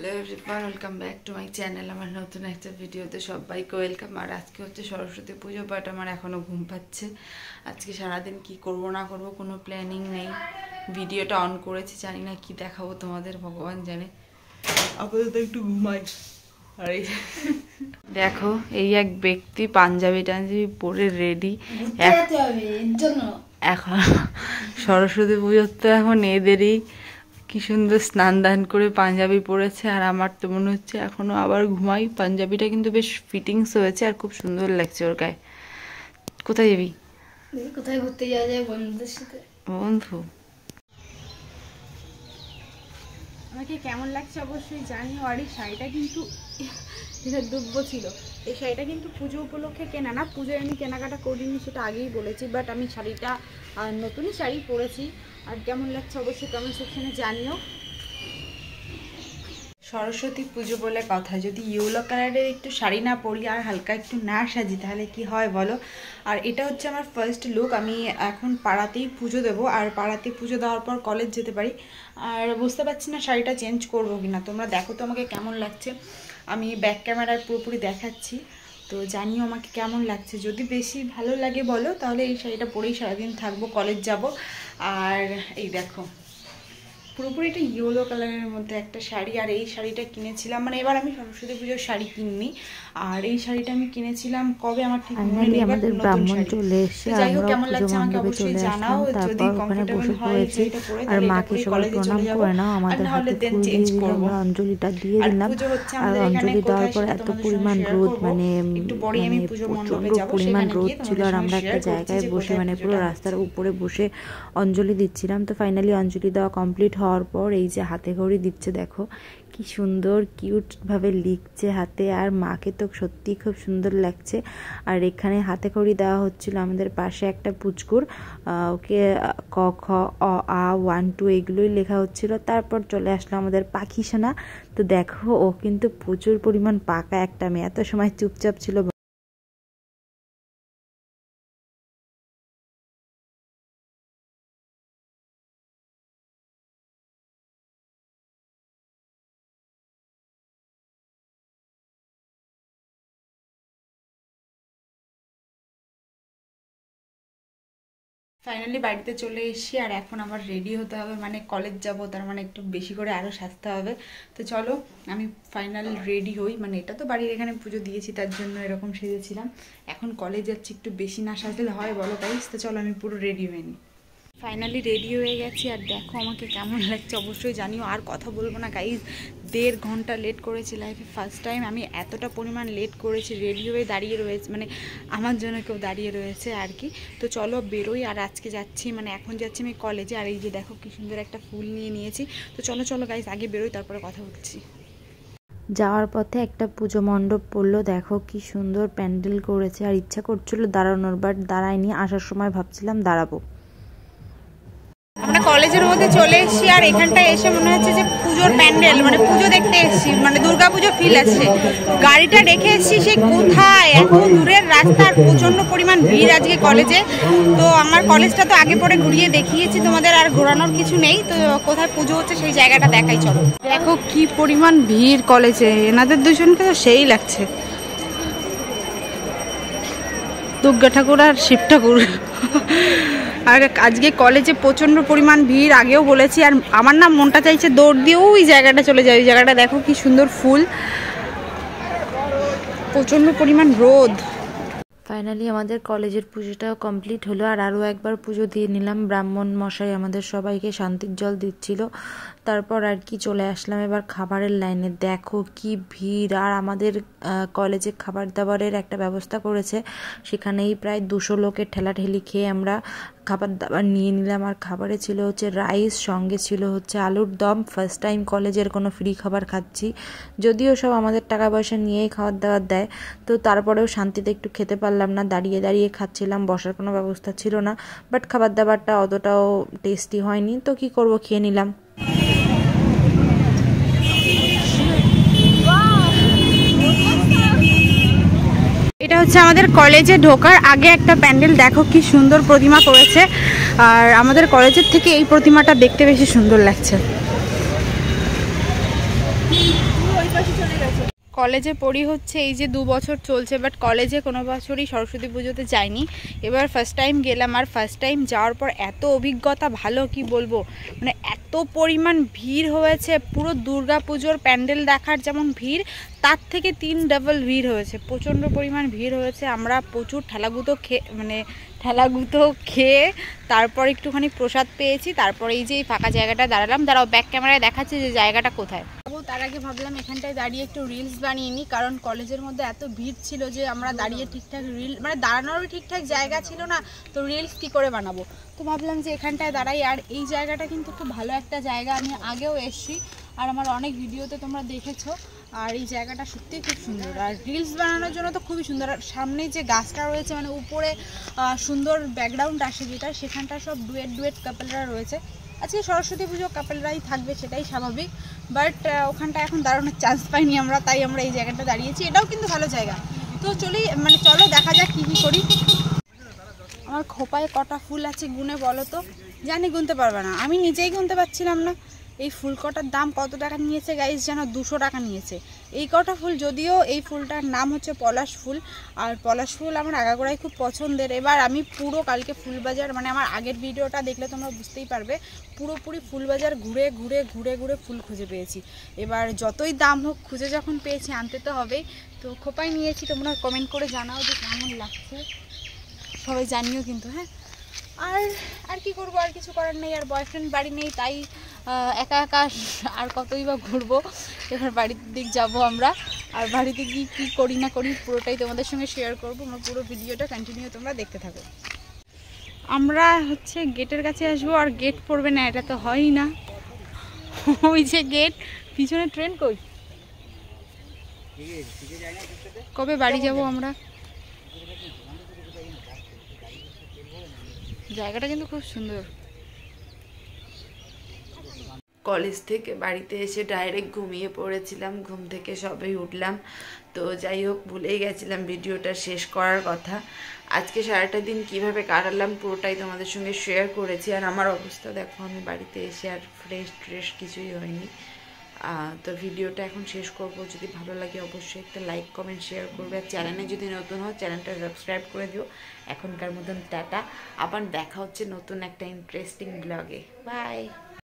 Hello everyone, welcome back to my channel. আমার নতুন একটা ভিডিওতে সবাইকে ওয়েলকাম। আর আজকে হচ্ছে সরস্বতী পুজো, বাট আমার এখনও ঘুম পাচ্ছে। আজকে সারাদিন কি করব না করব কোনো প্ল্যানিং নেই। ভিডিওটা অন করেছি, জানি না কি দেখাবো তোমাদের, ভগবান জানে। আপাতত একটু ঘুমাই। আর এই দেখো, এই এক ব্যক্তি পাঞ্জাবি টাঞ্জাবি পরে রেডি। এখন সরস্বতী পুজোর তো এখন এদেরই কি সুন্দর স্নান দান করে পাঞ্জাবি পরেছে, আর আমার তো মনে হচ্ছে এখনো আবার ঘুমাই। পাঞ্জাবিটা কিন্তু বেশ ফিটিংস হয়েছে আর খুব সুন্দর লাগছে ওর গায়ে। কোথায় যাবি? কোথায় ঘুরতে যাওয়া যায় বন্ধুদের সাথে। বন্ধু, আমাকে কেমন লাগছে অবশ্যই জানি। আর এই শাড়িটা কিন্তু যেটা দুব্য ছিল, এই শাড়িটা কিন্তু পুজো উপলক্ষে কেনা না, পুজোয় আমি কেনাকাটা করিনি, সেটা আগেই বলেছি। বাট আমি শাড়িটা নতুনই শাড়ি পরেছি। আর কেমন লাগছে অবশ্যই কমেন্ট সেকশনে জানিও। সরস্বতী পুজো বলে কথা, যদি ইয়েলো কালারের একটু শাড়ি না পরি আর হালকা একটু না সাজি তাহলে কি হয় বলো। আর এটা হচ্ছে আমার ফার্স্ট লুক। আমি এখন পাড়াতেই পুজো দেবো, আর পাড়াতে পুজো দেওয়ার পর কলেজ যেতে পারি। আর বুঝতে পারছি না শাড়িটা চেঞ্জ করবো কিনা। তোমরা দেখো তো আমাকে কেমন লাগছে। আমি ব্যাক ক্যামেরায় পুরোপুরি দেখাচ্ছি, তো জানিও আমাকে কেমন লাগছে। যদি বেশি ভালো লাগে বলো, তাহলে এই শাড়িটা পরেই সারাদিন থাকবো, কলেজ যাব। আর এই দেখো, পুরোপুরি এটা ইয়েলো কালারের মধ্যে একটা শাড়ি। আর এই শাড়িটা কিনেছিলাম, মানে এবার আমি সরস্বতী পুজোর শাড়ি কিনিনি। আর এই শাড়িটা আমি কিনেছিলাম কবে আমার ঠিক মনে নেই, বাট নতুন শাড়ি। যাই হোক, কেমন লাগছে আমাকে অবশ্যই জানাও। যদি কমফোর্টেবল হয় এই শাড়িটা পরে, তাহলে এটা পরে কলেজে চলে যাবো। আর নাহলে দেন চেঞ্জ করবো। অঞ্জলিটা দিয়ে দিলাম। আর অঞ্জলি দেওয়ার পর এত পরিমাণ রোদ, মানে প্রচন্ড পরিমাণ রোদ ছিল। আর আমরা একটা জায়গায় বসে, মানে পুরো রাস্তার উপরে বসে অঞ্জলি দিচ্ছিলাম। তো ফাইনালি অঞ্জলি দেওয়া কমপ্লিট হওয়ার পর এই যে হাতে ঘড়ি দিচ্ছে, দেখো কি সুন্দর কিউট ভাবে লিখছে হাতে। আর মাকে তো সত্যি খুব সুন্দর লাগছে। আর এখানে হাতে ঘড়ি দেওয়া হচ্ছিল আমাদের পাশে একটা পুচকুর, ওকে ক খ অ আ 1 2 এগুলোই লেখা হচ্ছিল। তারপর চলে আসলো আমাদের পাখি সোনা। তো দেখো, ও কিন্তু প্রচুর পরিমাণ পাকা একটা মেয়ে, এত সময় চুপচাপ ছিল। ফাইনালি বাড়িতে চলে এসেছি। আর এখন আমার রেডি হতে হবে, মানে কলেজ যাব, তার মানে একটু বেশি করে আরও সাজতে হবে। তো চলো আমি ফাইনাল রেডি হই। মানে এটা তো বাড়ির এখানে পুজো দিয়েছি, তার জন্য এরকম সেজেছিলাম। এখন কলেজ যাচ্ছি, একটু বেশি না সাজলে হয় বলো গাইস? তো চলো আমি পুরো রেডি হয়ে নিই। ফাইনালি রেডি হয়ে গেছি। আর দেখো আমাকে কেমন লাগছে অবশ্যই জানিও। আর কথা বলবো না গাইজ, 1.5 ঘন্টা লেট করেছি। লাইফে ফার্স্ট টাইম আমি এতটা পরিমাণ লেট করেছি। রেডি হয়ে দাঁড়িয়ে রয়েছে, মানে আমার জন্য কেউ দাঁড়িয়ে রয়েছে আর কি। তো চলো বেরোই। আর আজকে যাচ্ছি, মানে এখন যাচ্ছি আমি কলেজে। আর এই যে দেখো কি সুন্দর একটা ফুল নিয়ে নিয়েছি। তো চলো চলো গাইজ, আগে বেরোই, তারপরে কথা বলছি। যাওয়ার পথে একটা পুজো মণ্ডপ পড়লো, দেখো কি সুন্দর প্যান্ডেল করেছে। আর ইচ্ছা করছিল দাঁড়ানোর, বাট দাঁড়াইনি। আসার সময় ভাবছিলাম দাঁড়াবো। আমরা কলেজের মধ্যে চলে এসেছি। আর এখানটায় এসে মনে হচ্ছে যে পুজোর প্যান্ডেল, মানে পুজো দেখতে এসেছি, মানে দুর্গাপুজো ফিল আসছে। গাড়িটা রেখে এসেছি সে কোথায়, এত দূরের রাস্তা। আর প্রচণ্ড পরিমাণ ভিড় আজকে কলেজে। তো আমার কলেজটা তো আগে পরে ঘুরিয়ে দেখিয়েছি তোমাদের, আর ঘোরানোর কিছু নেই। তো কোথায় পুজো হচ্ছে সেই জায়গাটা দেখাই, চলো। দেখো কি পরিমাণ ভিড় কলেজে, এনাদের দুজনকে তো সেই লাগছে, দুর্গা ঠাকুর আর শিব ঠাকুর। আর আজকে কলেজে প্রচণ্ড পরিমাণ ভিড়, আগেও বলেছি। আর আমার না মনটা চাইছে দৌড় দিয়ে ওই জায়গাটা চলে যায়। ওই জায়গাটা দেখো কি সুন্দর ফুল, প্রচণ্ড পরিমাণ রোদ। ফাইনালি আমাদের কলেজের পুজোটাও কমপ্লিট হলো। আর আরও একবার পুজো দিয়ে নিলাম। ব্রাহ্মণ মশাই আমাদের সবাইকে শান্তির জল দিচ্ছিল। তারপর আর কি চলে আসলাম এবার খাবারের লাইনে। দেখো কি ভিড়। আর আমাদের কলেজে খাবার দাবারের একটা ব্যবস্থা করেছে, সেখানেই প্রায় 200 লোকের ঠেলাঠেলি খেয়ে আমরা খাবার দাবার নিয়ে নিলাম। আর খাবারে ছিল হচ্ছে রাইস, সঙ্গে ছিল হচ্ছে আলুর দম। ফার্স্ট টাইম কলেজের কোনো ফ্রি খাবার খাচ্ছি, যদিও সব আমাদের টাকা পয়সা নিয়েই খাবার দাবার দেয়। তো তারপরেও শান্তিতে একটু খেতে পারলাম না, দাঁড়িয়ে দাঁড়িয়ে খাচ্ছিলাম, বসার কোনো ব্যবস্থা ছিল না। বাট খাবার দাবারটা অতটাও টেস্টি হয়নি, তো কি করব, খেয়ে নিলাম। এটা হচ্ছে আমাদের কলেজে ঢোকার আগে একটা প্যান্ডেল, দেখো কি সুন্দর প্রতিমা করেছে। আর আমাদের কলেজের থেকে এই প্রতিমাটা দেখতে বেশি সুন্দর লাগছে। কলেজে পড়ি হচ্ছে এই যে 2 বছর চলছে, বাট কলেজে কোনো বছরই সরস্বতী পুজোতে যাইনি। এবার ফার্স্ট টাইম গেলাম, আর ফার্স্ট টাইম যাওয়ার পর এত অভিজ্ঞতা ভালো কি বলবো, মানে এত পরিমাণ ভিড় হয়েছে। পুরো দুর্গা পুজোর প্যান্ডেল দেখার যেমন ভিড়, তার থেকে 3 ডাবল ভিড় হয়েছে, প্রচণ্ড পরিমাণ ভিড় হয়েছে। আমরা প্রচুর ঠেলাগুতো খেয়ে তারপর একটুখানি প্রসাদ পেয়েছি। তারপর এই যে ফাঁকা জায়গাটা দাঁড়ালাম, দাঁড়াও ব্যাক ক্যামেরায় দেখাচ্ছে যে জায়গাটা কোথায়। তার আগে ভাবলাম এখানটায় দাঁড়িয়ে একটু রিলস বানিয়ে নিই, কারণ কলেজের মধ্যে এত ভিড় ছিল যে আমরা দাঁড়িয়ে ঠিকঠাক মানে দাঁড়ানোরও ঠিকঠাক জায়গা ছিল না, তো রিলস কী করে বানাবো। তো ভাবলাম যে এখানটায় দাঁড়াই। আর এই জায়গাটা কিন্তু খুব ভালো একটা জায়গা, আমি আগেও এসেছি আর আমার অনেক ভিডিওতে তোমরা দেখেছো। আর এই জায়গাটা সত্যিই খুব সুন্দর, আর রিলস বানানোর জন্য তো খুবই সুন্দর। আর সামনে যে গাছটা রয়েছে, মানে উপরে সুন্দর ব্যাকগ্রাউন্ড আসে যেটা, সেখানটা সব ডুয়েট কাপলরা রয়েছে। আজকে সরস্বতী পুজো কাপলরাই থাকবে, সেটাই স্বাভাবিক, বাট ওখানটা এখন দাঁড়ানোর চান্স পাইনি আমরা, তাই আমরা এই জায়গাটা দাঁড়িয়েছি। এটাও কিন্তু ভালো জায়গা। তো চলো দেখা যাক কী করি। আমার খোপায় কটা ফুল আছে গুনে বলো তো? জানি গুনতে পারবে না, আমি নিজেই গুনতে পারছিলাম না। এই ফুল কটার দাম কত টাকা নিয়েছে গাইস জানো? 200 টাকা নিয়েছে এই কটা ফুল। যদিও এই ফুলটার নাম হচ্ছে পলাশ ফুল, আর পলাশ ফুল আমার আগাগোড়াই খুব পছন্দের। এবার আমি পুরো কালকে ফুলবাজার, মানে আমার আগের ভিডিওটা দেখলে তোমরা বুঝতেই পারবে, পুরোপুরি ফুলবাজার ঘুরে ঘুরে ঘুরে ঘুরে ফুল খুঁজে পেয়েছি। এবার যতই দাম হোক, খুঁজে যখন পেয়েছি আনতে তো হবেই। তো খোপায় নিয়েছি, তোমরা কমেন্ট করে জানাও যে কেমন লাগছে, সবাই জানিও কিন্তু। হ্যাঁ, আর কি করবো, আর কিছু করার নেই। আর বয়ফ্রেন্ড বাড়ি নেই, তাই একা একা আর কতই বা ঘুরবো। এবার বাড়ির দিক যাবো আমরা, আর বাড়িতে গিয়ে কী করি না করি পুরোটাই তোমাদের সঙ্গে শেয়ার করবো। আমার পুরো ভিডিওটা কন্টিনিউ তোমরা দেখতে থাকো। আমরা হচ্ছে গেটের কাছে আসবো, আর গেট পড়বে না, এটা তো হয়ই না। ওই যে গেট, পিছনে ট্রেন কই, কবে বাড়ি যাব আমরা? জায়গাটা কিন্তু খুব সুন্দর। কলেজ থেকে বাড়িতে এসে ডাইরেক্ট ঘুমিয়ে পড়েছিলাম, ঘুম থেকে সবেই উঠলাম। তো যাই হোক, ভুলেই গেছিলাম ভিডিওটা শেষ করার কথা। আজকে সারাটা দিন কিভাবে কাটালাম পুরোটাই তোমাদের সঙ্গে শেয়ার করেছি। আর আমার অবস্থা দেখো, আমি বাড়িতে এসে আর ফ্রেশ কিছুই হয়নি। তো ভিডিওটা এখন শেষ করব। যদি ভালো লাগে অবশ্যই একটা লাইক কমেন্ট শেয়ার করবে, আর চ্যানেলে যদি নতুন হও চ্যানেলটা সাবস্ক্রাইব করে দিও। এখনকার মতন টাটা, আবার দেখা হচ্ছে নতুন একটা ইন্টারেস্টিং ব্লগে। বাই।